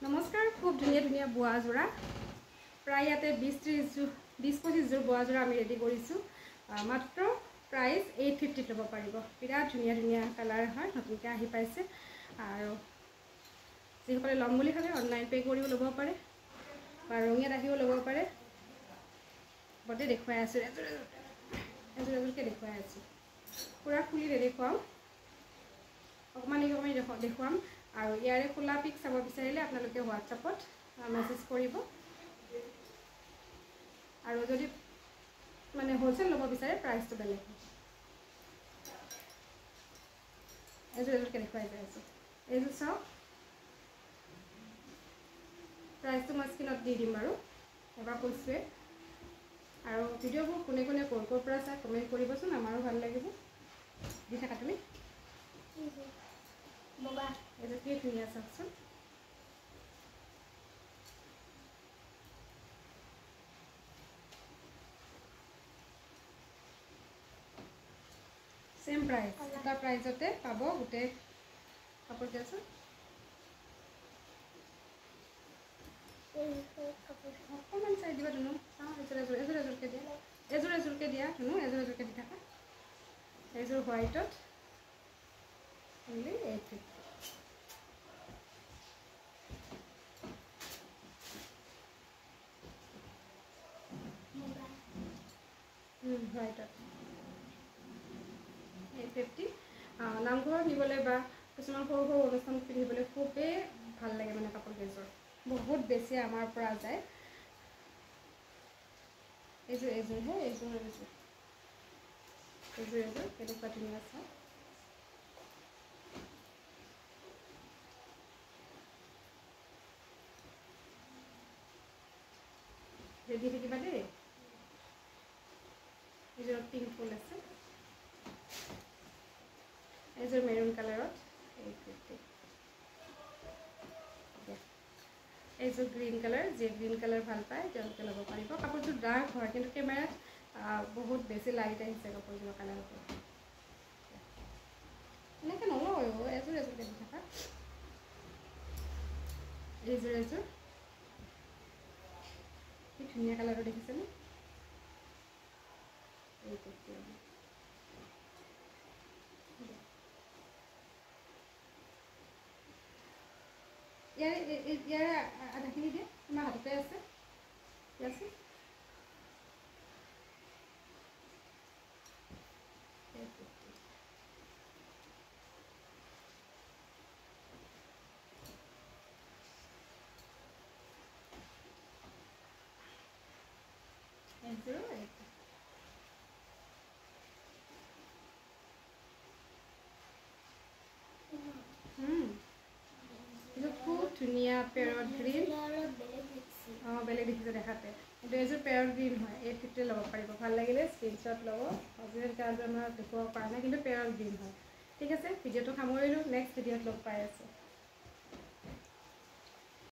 নমস্কাৰ, খুব ধুনীয়া ধুনীয়া বোৱা যোৰা প্ৰায় ইয়াতে 20-25 যোৰ বোৱা যোৰা আমি ৰেডি কৰিছোঁ। মাত্ৰ প্ৰাইচ 850 ল'ব পাৰিব। বিৰাট ধুনীয়া ধুনীয়া কালাৰ হয়, নতুনকৈ আহি পাইছে। আৰু যিসকলে ল'ম বুলি ভাবে অনলাইন পে' কৰিও ল'ব পাৰে বা ৰঙিয়াত আহিও ল'ব পাৰে। গোটেই দেখুৱাই আছোঁ, এযোৰ এযোৰকৈ দেখুৱাই আছোঁ। পূৰা খুলি দেখুৱাওঁ, অকণমান দেখুৱাম। আৰু ইয়াৰে খোলা পিক চাব বিচাৰিলে আপোনালোকে হোৱাটছআপত মেছেজ কৰিব। আৰু যদি মানে হ'লচেল ল'ব বিচাৰে প্ৰাইচটো বেলেগ হয়। এযোৰ এযোৰকৈ দেখুৱাই যাই আছোঁ। এইযোৰ চাওক, প্ৰাইচটো মই স্ক্ৰীণত দি দিম বাৰু, এবাৰ কৈছোঁৱে। আৰু ভিডিঅ'বোৰ কোনে কোনে ক'ৰ পৰা চাই কমেণ্ট কৰিবচোন, আমাৰো ভাল লাগিব। দি থাকা তুমি বগা, এইযোৰ কি ধুনীয়া চাওকচোন। চেম প্ৰাইচ, এটা প্ৰাইজতে পাব গোটেই কাপোৰ দিয়াচোন। অকণমান চাই দিবা ধুনু, চাওঁ এযোৰ এযোৰকৈ দিয়া, এযোৰ এযোৰকৈ দিয়া ধুনু, এযোৰ এযোৰকৈ দি থাকা। এইযোৰ হোৱাইটত অনলি 850। হোৱাইটত 850। নামঘৰত নিবলৈ বা কিছুমান সৰু সৰু অনুষ্ঠান পিন্ধিবলৈ খুবেই ভাল লাগে মানে কাপোৰকেইযোৰ। বহুত বেছি আমাৰ পৰা যায়। এইযোৰ হে, এইযোৰ কেনেকুৱা ধুনীয়া চাওঁ। ৰেডি থাকিবা দেই। এইযোৰত পিংক ফুল আছে, এইযোৰ মেৰুন কালাৰত 850। এইযোৰ গ্ৰীণ কালাৰ, যে গ্ৰীণ কালাৰ ভাল পায় তেওঁলোকে ল'ব পাৰিব। কাপোৰযোৰ ডাৰ্ক হয় কিন্তু কেমেৰাত বহুত বেছি লাইট আহিছে কাপোৰযোৰৰ কালাৰটো। এনেকৈ নলওঁ, এযোৰ এযোৰকৈ দি থাকা। এইযোৰ এযোৰ কি ধুনীয়া কালাৰটো দেখিছেনে? 850। ইয়াৰে আধাখিনি দিয়ে, তোমাৰ হাততে আছে দিয়াচোন। এইযোৰ খুব ধুনীয়া পেৰট গ্ৰীণ। বেলেগ দেখিছে দেখাতে, কিন্তু এইযোৰ পেৰট গ্ৰীণ হয়। 850 ল'ব পাৰিব। ভাল লাগিলে স্ক্ৰীনশ্বট ল'ব। অৰিজিনেল কালাৰটো আমাৰ দেখুৱাব পৰা নাই, কিন্তু পেৰট গ্ৰীণ হয়। ঠিক আছে, ভিডিঅ'টো সামৰিলোঁ। নেক্সট ভিডিঅ'ত লগ পাই আছোঁ।